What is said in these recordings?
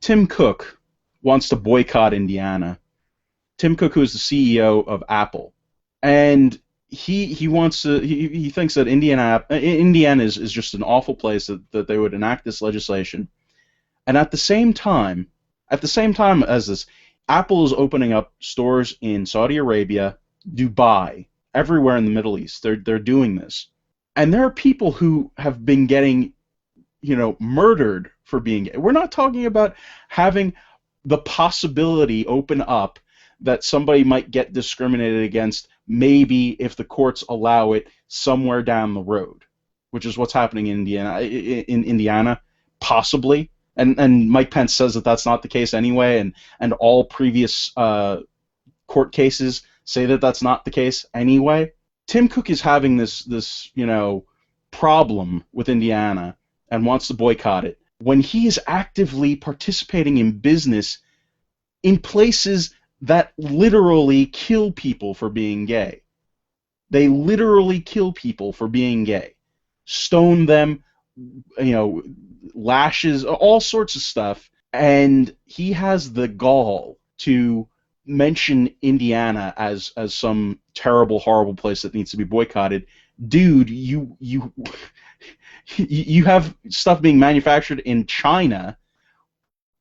Tim Cook wants to boycott Indiana. Tim Cook, who is the CEO of Apple, and he wants to. He thinks that Indiana is just an awful place that they would enact this legislation. And at the same time as this, Apple is opening up stores in Saudi Arabia, Dubai, everywhere in the Middle East. They're doing this, and there are people who have been getting, murdered for being gay. We're not talking about having the possibility open up that somebody might get discriminated against, maybe if the courts allow it somewhere down the road, which is what's happening in Indiana, possibly. And Mike Pence says that that's not the case anyway, and all previous court cases say that that's not the case anyway. Tim Cook is having this problem with Indiana and wants to boycott it when he is actively participating in business in places that literally kill people for being gay. They literally kill people for being gay. Stone them, lashes, all sorts of stuff, and he has the gall to mention Indiana as some terrible, horrible place that needs to be boycotted. Dude, you have stuff being manufactured in China,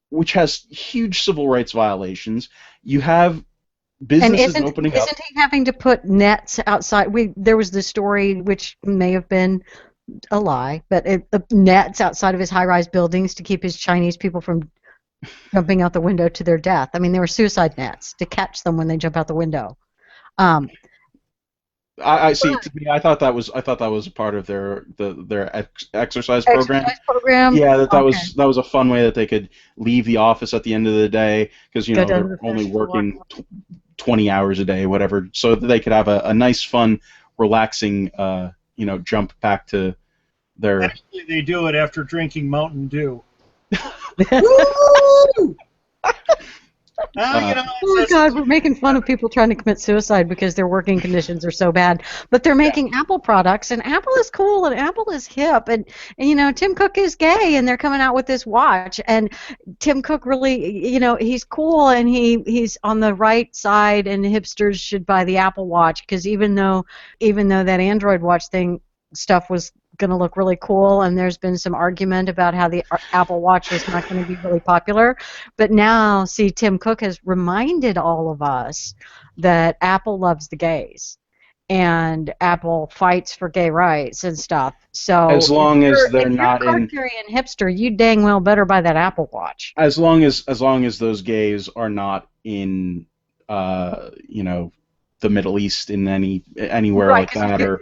which has huge civil rights violations. You have businesses opening up. Isn't he having to put nets outside? There was this story, which may have been a lie, but nets outside of his high-rise buildings to keep his Chinese people from jumping out the window to their death. I mean, there were suicide nets to catch them when they jump out the window. I see. To me, I thought that was a part of their exercise program. Yeah, that was a fun way that they could leave the office at the end of the day, because they're only working 20 hours a day, whatever, so that they could have a nice, fun, relaxing, jump back to their. Actually, they do it after drinking Mountain Dew. Woo! Oh God, we're making fun of people trying to commit suicide because their working conditions are so bad. But they're making Apple products, and Apple is cool, and Apple is hip, and Tim Cook is gay, and they're coming out with this watch, and Tim Cook really, he's cool, and he's on the right side, and hipsters should buy the Apple Watch, because even though that Android watch stuff was going to look really cool, and there's been some argument about how the Apple Watch is not going to be really popular, but now, see, Tim Cook has reminded all of us that Apple loves the gays, and Apple fights for gay rights and stuff. So as long as they're not in card-carrying hipster, you dang well better buy that Apple Watch. As long as those gays are not in the Middle East, in anywhere like that, or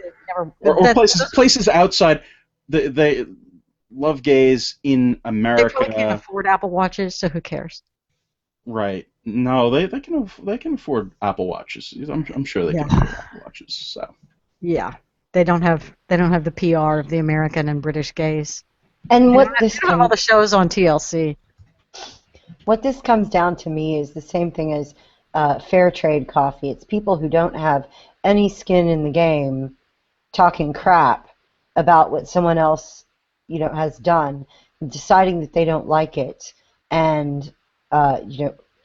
places outside. They love gays in America. They probably can't afford Apple Watches, so who cares? Right. No, they can afford Apple Watches. I'm sure they can afford Apple Watches. So. Yeah, they don't have the PR of the American and British gays. And what all the shows on TLC. What this comes down to me is the same thing as fair trade coffee. It's people who don't have any skin in the game talking crap about what someone else has done, deciding that they don't like it, and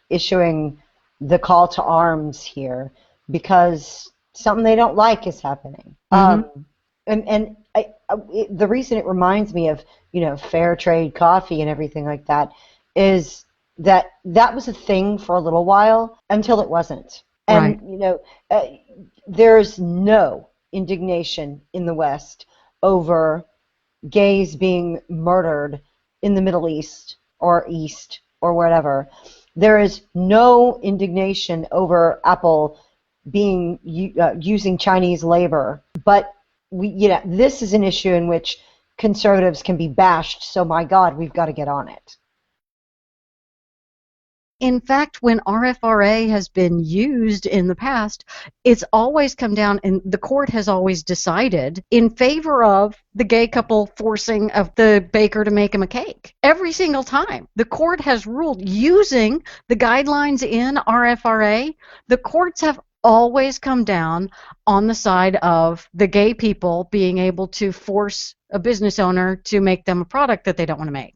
issuing the call to arms here because something they don't like is happening. Mm-hmm. The reason it reminds me of fair trade coffee and everything like that is that was a thing for a little while until it wasn't. And there's no indignation in the West over gays being murdered in the Middle East or East or wherever. There is no indignation over Apple being using Chinese labor. But this is an issue in which conservatives can be bashed. So my God, we've got to get on it. In fact, when RFRA has been used in the past, it's always come down, and the court has always decided in favor of the gay couple forcing of the baker to make him a cake. Every single time. The court has ruled using the guidelines in RFRA, the courts have always come down on the side of the gay people being able to force a business owner to make them a product that they don't want to make.